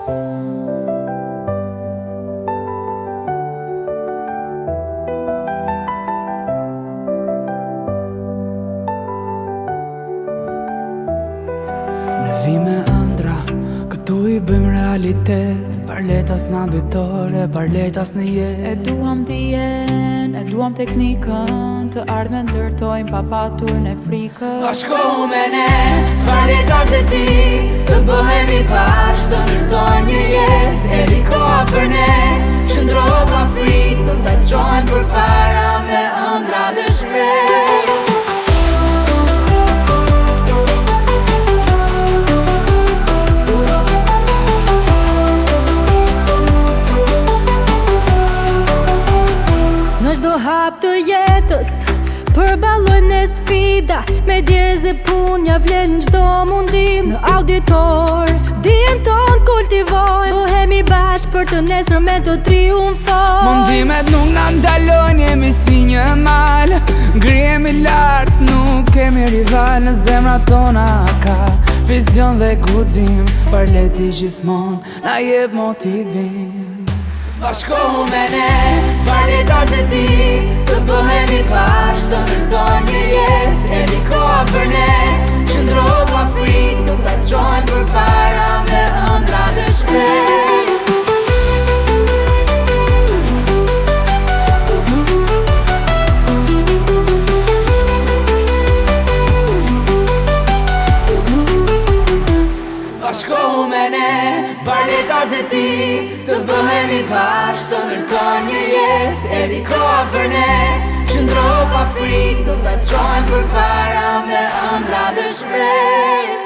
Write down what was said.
Vi me ëndra, këtu i bëjmë realitet. Parletas në ambitore, parletas në jetë. E duam dijen, e duam teknikën, të ardhmen ndërtojmë pa patur në frikën. Bashkohu me ne, parletas e ti, të bëhemi bashkë, të ndërtojmë një jetë. Erdhi koha për ne, qëndro pa frikë, do të çojmë përpara me ëndra dhe shpresë. Në çdo hap të jetës përballojmë ne sfida, me djerë e punë ja vlen çdo mundim. Në auditor dijen ton kultivojmë, bëhemi bashkë për të nesërmen të triumfojmë. Mundimet nuk na ndalojnë, jemi si një mal, ngrihemi lart, nuk kemi rival. Në zemrat tona ka vizion dhe guxim, Parleti gjithmonë na jep motivim. Bashkohu me ne, parletas e ti, të bëhemi bashkë, të ndërtojmë një jetë. Erdhi koha për ne, qëndro pa frikë, do të çojmë përpara me ëndra dhe shpresë. Bashkohu me ne, parletas e ti, të bëhemi bashkë, të ndërtojmë një jetë. Erdhi koha për ne, qëndro pa frikë, do të çojmë përpara me ëndra dhe shpresë.